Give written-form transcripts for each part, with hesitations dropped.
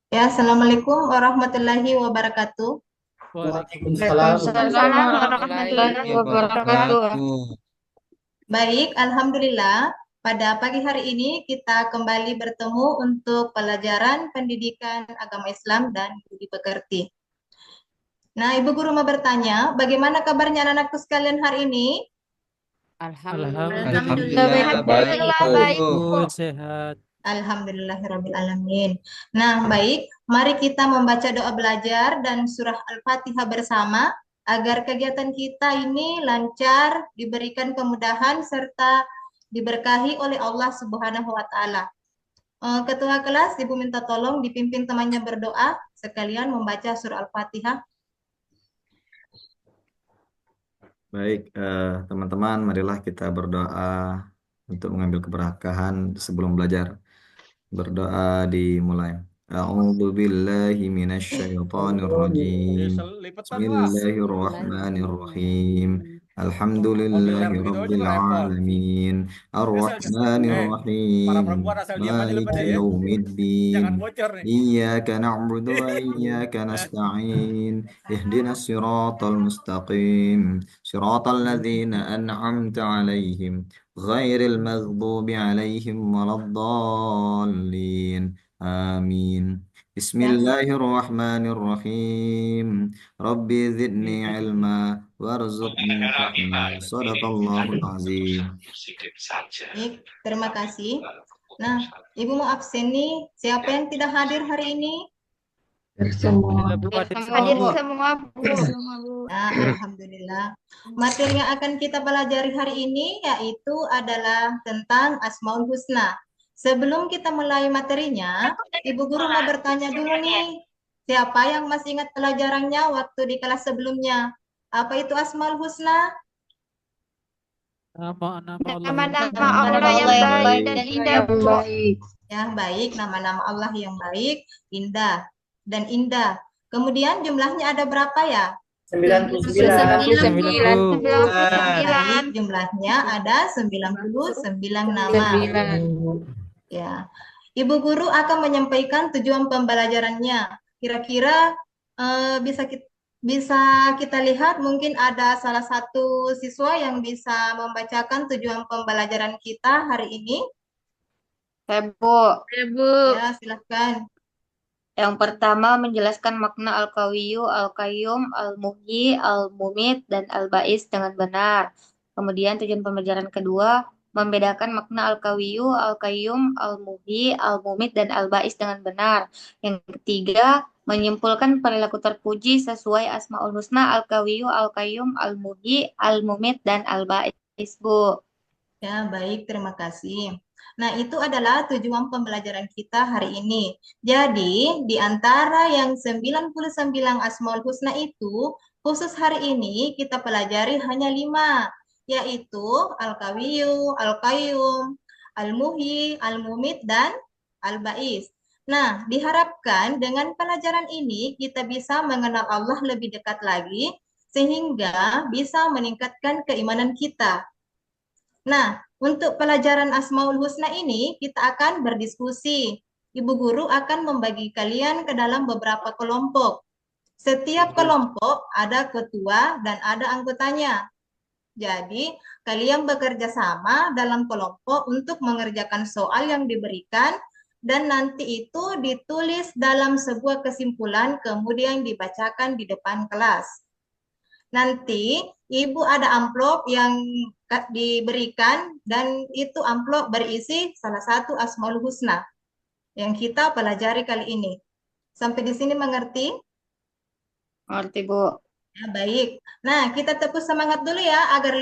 Ya, Assalamualaikum warahmatullahi wabarakatuh. Waalaikumsalam Waalaikumsalam warahmatullahi warahmatullahi wabarakatuh. wabarakatuh. Baik, Alhamdulillah. Pada pagi hari ini kita kembali bertemu untuk pelajaran pendidikan agama Islam dan budi pekerti. Nah, Ibu Guru mau bertanya, bagaimana kabarnya anak-anakku sekalian hari ini? Alhamdulillah. Alhamdulillah Alhamdulillah baik, baik, baik, Bu. sehat. Alhamdulillahirrabbilalamin. Nah, baik, mari kita membaca doa belajar dan surah Al-Fatihah bersama agar kegiatan kita ini lancar, diberikan kemudahan serta diberkahi oleh Allah Subhanahu wa taala. Ketua kelas, Ibu minta tolong dipimpin temannya berdoa sekalian membaca surah Al-Fatihah. Baik, teman-teman, marilah kita berdoa untuk mengambil keberkahan sebelum belajar. Berdoa dimulai. A'udzu billahi minasyaitonir rajim. Bismillahirrahmanirrahim. Alhamdulillahi rabbil alamin. Arrahmanir rahim. Maliki yaumiddin. Iyyaka na'budu wa iyyaka nasta'in. Ihdinas siratal mustaqim. Siratal ladzina an'amta 'alaihim. غير المغضوب عليهم ولا الضالين آمين بسم Ya, الله الرحمن الرحيم ربي زدني علما وارزقني فهما صدق الله العظيم. baik, terima kasih. Nah, Ibu mau absen nih. Siapa yang tidak hadir hari ini? Alhamdulillah Bu, hadir semua Hadir Bu. semua, Bu. Nah, Alhamdulillah. Materi yang akan kita pelajari hari ini yaitu adalah tentang Asmaul Husna. Sebelum kita mulai materinya, Ibu Guru mau bertanya dulu nih, siapa yang masih ingat pelajarannya waktu di kelas sebelumnya? Apa itu Asmaul Husna? Nama-nama Allah yang Nama-nama baik dan Allah yang indah. baik dan indah, Bu. Ya, baik, nama-nama Allah yang baik, indah, dan indah. Kemudian jumlahnya ada berapa ya? 99. 99. Baik, jumlahnya ada 99 nama. Ya, Ibu Guru akan menyampaikan tujuan pembelajarannya. Kira-kira bisa kita lihat mungkin ada salah satu siswa yang bisa membacakan tujuan pembelajaran kita hari ini. Bu. Ya, silakan. Yang pertama menjelaskan makna Al-Qawiyyu, Al-Qayyum, Al-Muhyi, Al-Mumit, dan Al-Ba'is dengan benar. Kemudian tujuan pembelajaran kedua membedakan makna Al-Qawiyyu, Al-Qayyum, Al-Muhyi, Al-Mumit, dan Al-Ba'is dengan benar. Yang ketiga menyimpulkan perilaku terpuji sesuai Asmaul Husna Al-Qawiyyu, Al-Qayyum, Al-Muhyi, Al-Mumit, dan Al-Ba'is, Bu. Ya, baik, terima kasih. Nah, itu adalah tujuan pembelajaran kita hari ini. Jadi, di antara yang 99 Asmaul Husna itu, khusus hari ini kita pelajari hanya 5, yaitu Al-Qawiyyu, Al-Qayyum, Al-Muhyi, Al-Mumit, dan Al-Ba'is. Nah, diharapkan dengan pelajaran ini kita bisa mengenal Allah lebih dekat lagi, sehingga bisa meningkatkan keimanan kita. Nah, untuk pelajaran Asmaul Husna ini kita akan berdiskusi. Ibu guru akan membagi kalian ke dalam beberapa kelompok. Setiap kelompok ada ketua dan ada anggotanya. Jadi, kalian bekerja sama dalam kelompok untuk mengerjakan soal yang diberikan dan nanti itu ditulis dalam sebuah kesimpulan kemudian dibacakan di depan kelas. Nanti Ibu ada amplop yang diberikan dan itu amplop berisi salah satu Asmaul Husna yang kita pelajari kali ini. Sampai di sini mengerti? Ngerti, Bu. Ya, baik. Nah, kita tepuk semangat dulu ya agar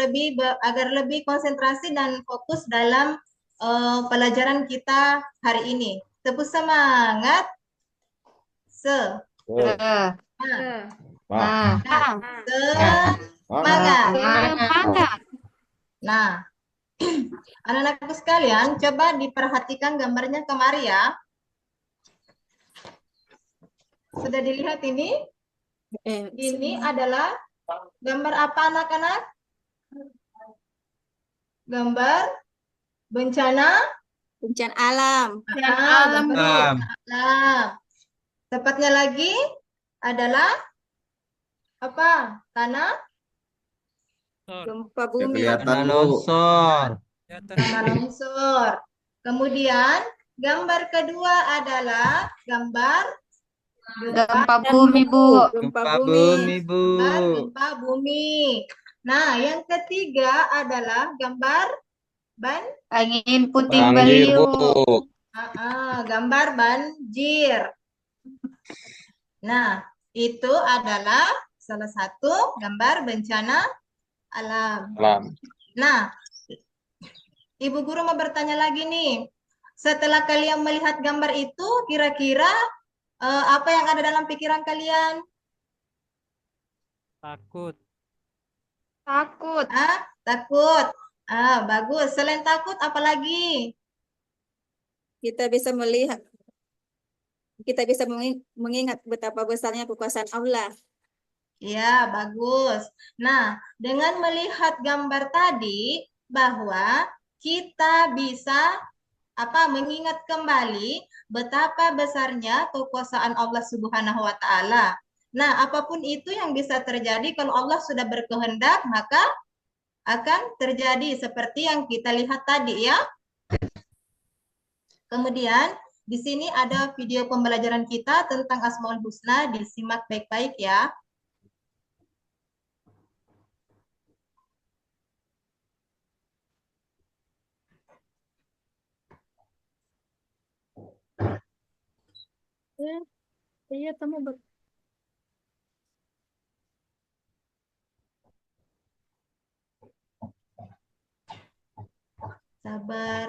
lebih konsentrasi dan fokus dalam pelajaran kita hari ini. Tepuk semangat. Nah, Nah, nah, semangat. semangat. Nah, anak-anakku sekalian, coba diperhatikan gambarnya kemari ya. Sudah dilihat ini? Ini adalah gambar apa anak-anak? Gambar bencana Bencana alam. gambar bencana alam. Tepatnya lagi adalah apa? Tanah Gempa Gak bumi. kelihatan, Tanah Bu. longsor. tanah longsor. Kemudian gambar kedua adalah gambar Gempa bumi, Bu. Gempa Gempa bumi. bumi, Bu. gambar gempa bumi. Nah, yang ketiga adalah gambar ban Angin puting Banjir, Bu. beliung. gambar banjir. Nah, itu adalah salah satu gambar bencana alam. Alam. Nah, Ibu Guru mau bertanya lagi nih. Setelah kalian melihat gambar itu, kira-kira apa yang ada dalam pikiran kalian? Takut. Takut. Takut. Bagus. Selain takut, apa lagi? Kita bisa melihat, kita bisa mengingat betapa besarnya kekuasaan Allah. Ya, bagus. Nah, dengan melihat gambar tadi, bahwa kita bisa mengingat kembali betapa besarnya kekuasaan Allah Subhanahu wa taala. Nah, apapun itu yang bisa terjadi kalau Allah sudah berkehendak, maka akan terjadi seperti yang kita lihat tadi ya. Kemudian di sini ada video pembelajaran kita tentang Asmaul Husna, disimak baik-baik ya. Iya, kamu Sabar.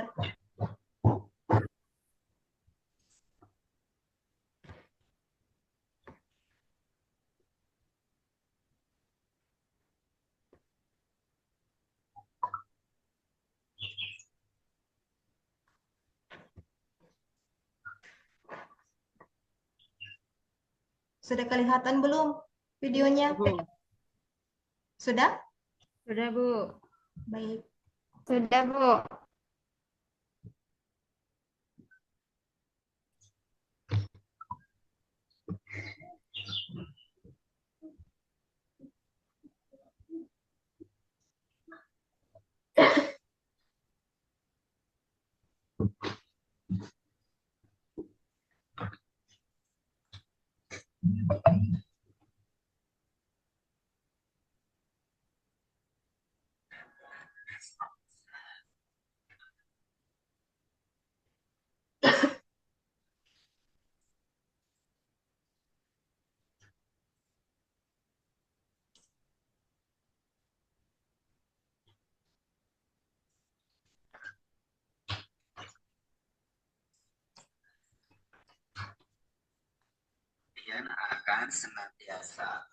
Sudah kelihatan belum videonya? Sudah? Sudah, Bu. Baik. Sudah, Bu. Kalian akan senantiasa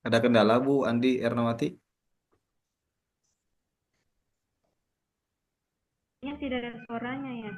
Ada kendala, Bu Andi Ernawati? Ya, tidak ada suaranya ya.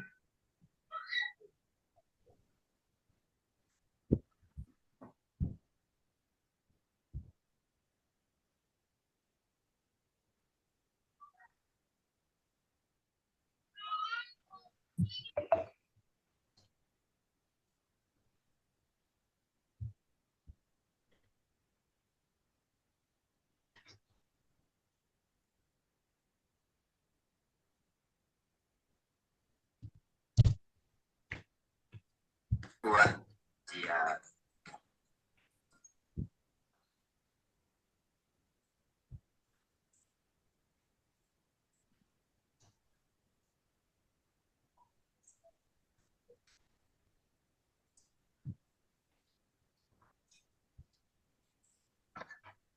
buat dia.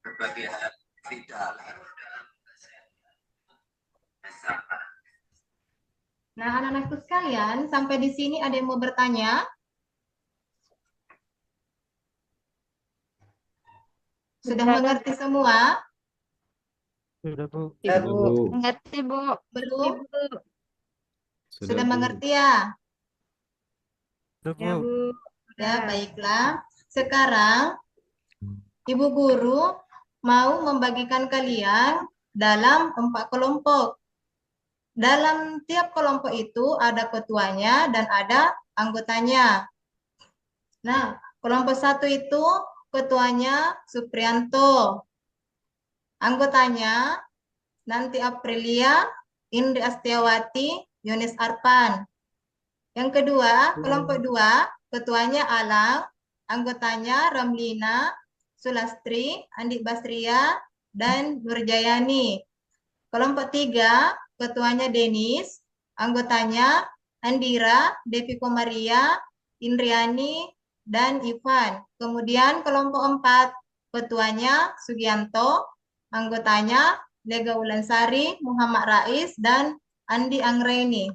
Berbagai hal tidak bersama. Nah, anak-anakku sekalian, sampai di sini ada yang mau bertanya? Sudah mengerti semua? Sudah, Bu. Ya, Sudah, Bu. Bu. Mengerti, Bu. Belum? Sudah Bu. mengerti ya? Sudah, Ya, Bu. Bu. Ya, Sudah. baiklah. Sekarang, Ibu Guru mau membagikan kalian dalam 4 kelompok. Dalam tiap kelompok itu ada ketuanya dan ada anggotanya. Nah, kelompok 1 itu ketuanya Suprianto. Anggotanya Nanti Aprilia, Indri Astiawati, Yunis Arpan. Yang kedua, kelompok 2, ketuanya Alang, anggotanya Ramlina, Sulastri, Andi Basria, dan Nurjayani. Kelompok 3, ketuanya Denis, anggotanya Andira, Devi Komaria, Indriani, dan Ivan. Kemudian kelompok 4, ketuanya Sugianto, anggotanya Lega Ulansari, Muhammad Rais, dan Andi Anggreni.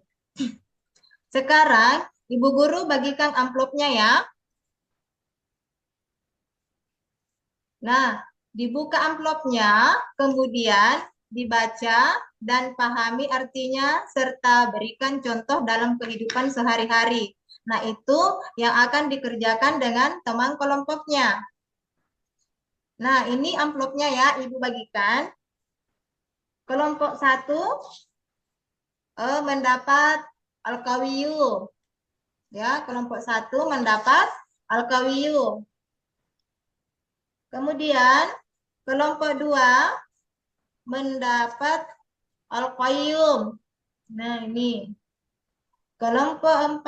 Sekarang, Ibu Guru bagikan amplopnya ya. Nah, dibuka amplopnya, kemudian dibaca dan pahami artinya, serta berikan contoh dalam kehidupan sehari-hari. Nah, itu yang akan dikerjakan dengan teman kelompoknya. Nah, ini amplopnya ya, Ibu bagikan. Kelompok 1 mendapat Al-Qawiyu. Ya, kelompok 1 mendapat Al-Qawiyu. Kemudian kelompok 2 mendapat Al-Qayyum. Nah, ini. Kelompok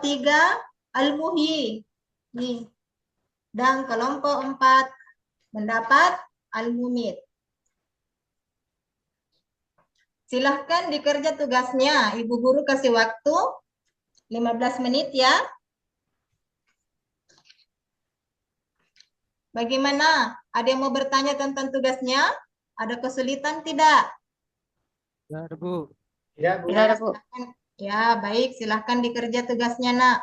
3 Al-Muhyi. Nih. Dan kelompok 4 mendapat Al-Mumit. Silahkan dikerja tugasnya. Ibu Guru kasih waktu 15 menit ya. Bagaimana? Ada yang mau bertanya tentang tugasnya? Ada kesulitan tidak? Ya, ada, Bu. Tidak ada, Bu. Ya, baik. Silahkan dikerja tugasnya, Nak.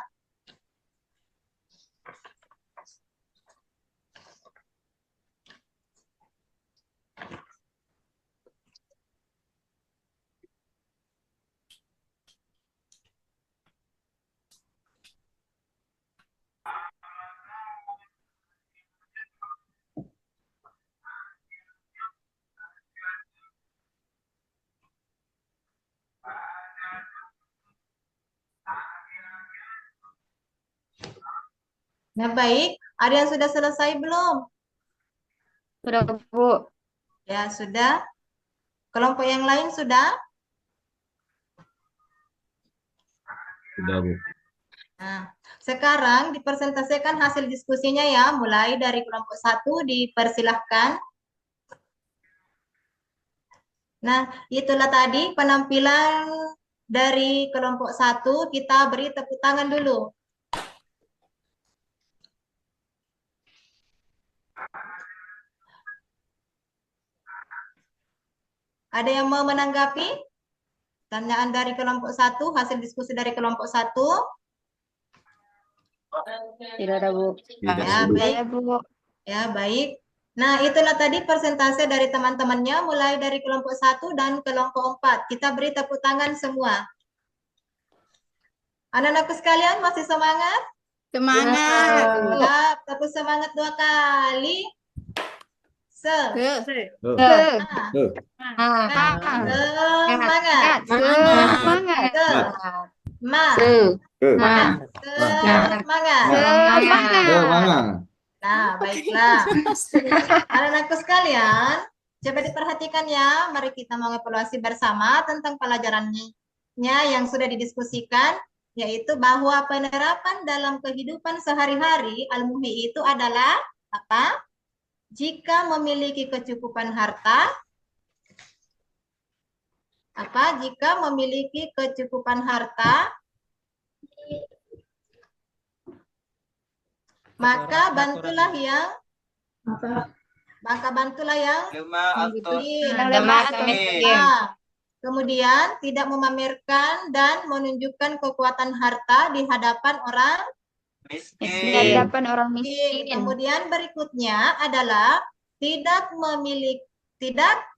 Nah, baik. Ada yang sudah selesai belum? Sudah, Bu. Ya, sudah. Kelompok yang lain sudah? Sudah, Bu. Nah, sekarang dipresentasikan hasil diskusinya ya. Mulai dari kelompok 1 dipersilahkan. Nah, itulah tadi penampilan dari kelompok 1. Kita beri tepuk tangan dulu. Ada yang mau menanggapi? Tanyaan dari kelompok 1, hasil diskusi dari kelompok 1. Tidak ada, Bu. Tidak, Ya, Bu. baik. Saya, Bu. Ya, baik. Nah, itulah tadi persentase dari teman-temannya mulai dari kelompok 1 dan kelompok 4. Kita beri tepuk tangan semua. Anak-anakku sekalian masih semangat? Semangat. Siap, tepuk semangat 2 kali. Ke. Nah, Nah, semangat. semangat. Ke. Ma. Nah, Semangat. Semangat. Nah, baiklah. Anak-anakku sekalian, coba diperhatikan ya. Mari kita mengevaluasi bersama tentang pelajarannya yang sudah didiskusikan, yaitu bahwa penerapan dalam kehidupan sehari-hari Al-Muhi itu adalah apa? Jika memiliki kecukupan harta, jika memiliki kecukupan harta, maka bantulah yang Lemah atau miskin. lemah atau miskin. Nah, kemudian tidak memamerkan dan menunjukkan kekuatan harta di hadapan orang Di miskin. hadapan orang miskin. miskin. Kemudian berikutnya adalah tidak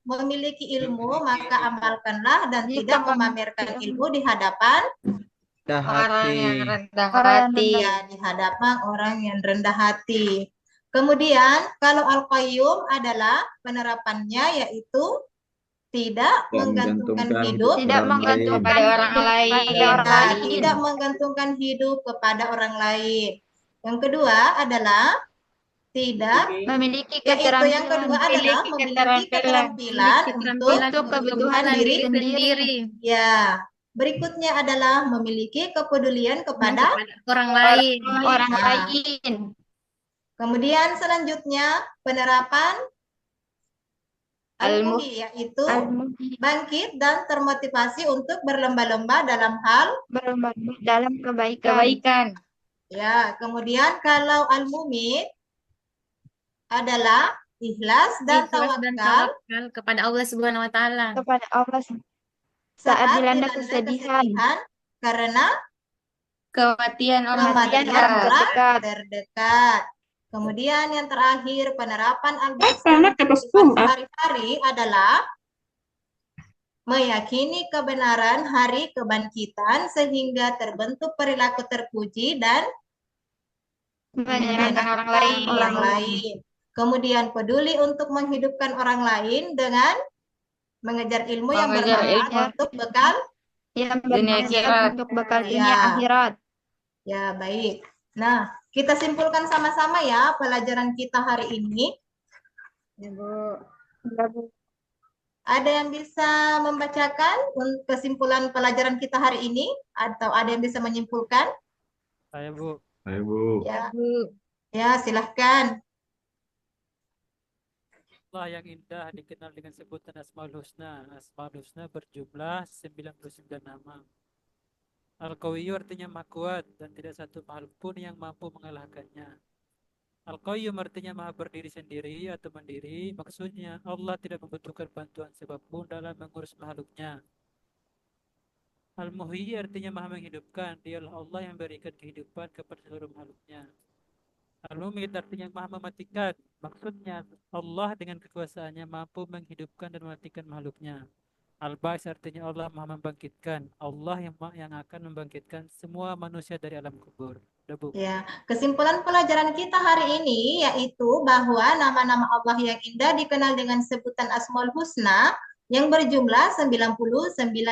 memiliki ilmu, maka amalkanlah dan tidak memamerkan ilmu di hadapan Orang yang rendah Orang hati. ya, di hadapan orang yang rendah hati. Kemudian kalau Al-Qayyum adalah penerapannya yaitu tidak menggantungkan hidup Tidak menggantungkan pada orang lain. tidak menggantungkan hidup kepada orang lain. Yang kedua adalah tidak, Memiliki yaitu yang keterampilan. kedua adalah memiliki keterampilan untuk kebutuhan diri sendiri. ya. Berikutnya adalah memiliki kepedulian kepada orang lain. Orang Nah. lain. kemudian selanjutnya penerapan Al-Muhi, yaitu Al-Muhi. bangkit dan termotivasi untuk berlomba-lomba dalam hal Berlomba dalam kebaikan. ya. Kemudian kalau Al-Mumit adalah ikhlas dan tawakal kepada Allah Subhanahu wa taala. Kepada Allah saat dilanda kesedihan, karena kematian orang kematian terdekat. terdekat. Kemudian yang terakhir penerapan hari-hari adalah meyakini kebenaran hari kebangkitan sehingga terbentuk perilaku terpuji dan Menyenangkan orang lain. Kemudian peduli untuk menghidupkan orang lain dengan mengejar ilmu yang Mengejar bermanfaat ilmu. untuk bekal Yang Dunia bermanfaat akhirat. untuk bekal Ya. dunia akhirat. ya. Baik. Nah, kita simpulkan sama-sama ya pelajaran kita hari ini. Ya, Bu. Ada yang bisa membacakan kesimpulan pelajaran kita hari ini atau ada yang bisa menyimpulkan? Saya Bu. Ayo Bu. Ya, Bu. ya silahkan. Allah yang indah dikenal dengan sebutan Asmaul Husna. Asmaul Husna berjumlah 99 nama. Al-Qawiyyu artinya maha kuat dan tidak satu makhluk pun yang mampu mengalahkannya. Al-Qayyum artinya maha berdiri sendiri atau mandiri. Maksudnya Allah tidak membutuhkan bantuan siapapun dalam mengurus makhluknya. Al-Muhyi artinya maha menghidupkan. Dialah Allah yang berikan kehidupan kepada seluruh makhluknya. Al-Mumit artinya maha mematikan. Maksudnya Allah dengan kekuasaannya mampu menghidupkan dan mematikan makhluknya. Al-Ba'is artinya Allah maha membangkitkan. Allah yang akan membangkitkan semua manusia dari alam kubur. Udah, Bu. Ya, kesimpulan pelajaran kita hari ini yaitu bahwa nama-nama Allah yang indah dikenal dengan sebutan Asmaul Husna yang berjumlah 99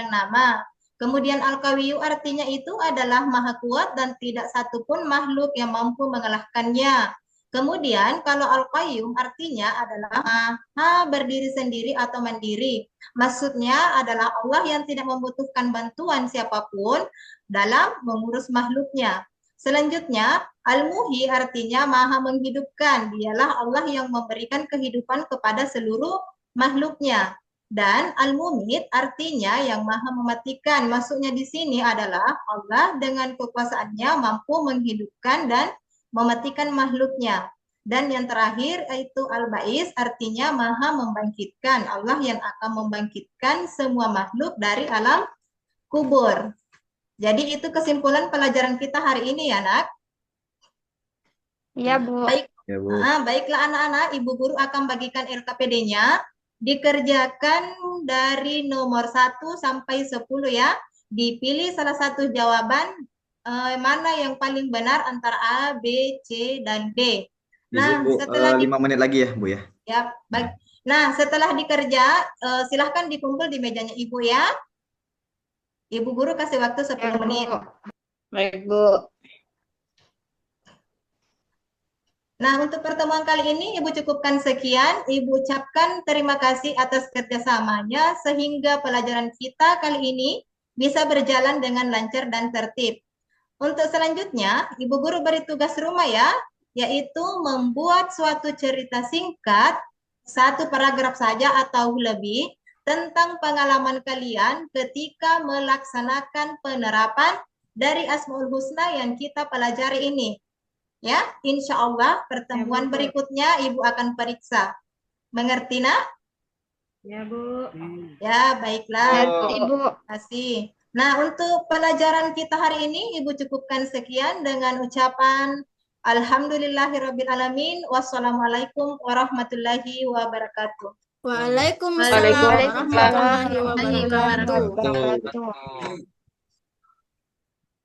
nama. Kemudian Al-Qawiyyu artinya itu adalah maha kuat dan tidak satupun makhluk yang mampu mengalahkannya. Kemudian kalau Al-Qayyum artinya adalah maha berdiri sendiri atau mandiri. Maksudnya adalah Allah yang tidak membutuhkan bantuan siapapun dalam mengurus makhluknya. Selanjutnya, Al-Muhyi artinya maha menghidupkan. Dialah Allah yang memberikan kehidupan kepada seluruh makhluknya. Dan Al-Mumit artinya yang maha mematikan. Maksudnya di sini adalah Allah dengan kekuasaannya mampu menghidupkan dan mematikan makhluknya. Dan yang terakhir yaitu Al-Ba'is artinya maha membangkitkan. Allah yang akan membangkitkan semua makhluk dari alam kubur. Jadi itu kesimpulan pelajaran kita hari ini ya, Nak. Iya, Bu. Baik, Ya, Bu. Baiklah anak-anak, Ibu Guru akan bagikan LKPD-nya. Dikerjakan dari nomor 1 sampai 10 ya. Dipilih salah satu jawaban mana yang paling benar antara A, B, C, dan D. Izin, Nah, Bu, setelah 5 menit lagi ya, Bu ya. ya, baik. Nah, setelah dikerja, silahkan dikumpul di mejanya Ibu ya. Ibu Guru kasih waktu 10 menit. Baik, Bu. Nah, untuk pertemuan kali ini Ibu cukupkan sekian. Ibu ucapkan terima kasih atas kerjasamanya sehingga pelajaran kita kali ini bisa berjalan dengan lancar dan tertib. Untuk selanjutnya, Ibu Guru beri tugas rumah ya, yaitu membuat suatu cerita singkat, 1 paragraf saja atau lebih, tentang pengalaman kalian ketika melaksanakan penerapan dari Asmaul Husna yang kita pelajari ini. Ya, insya Allah pertemuan berikutnya Ibu akan periksa. Mengerti, nak? Ya, Bu. Ya, baiklah. Ibu. Terima kasih. Nah, untuk pelajaran kita hari ini, Ibu cukupkan sekian dengan ucapan Alhamdulillahirrabbilalamin. Wassalamualaikum warahmatullahi wabarakatuh. Waalaikumsalam warahmatullahi wabarakatuh. Wabarakatuh.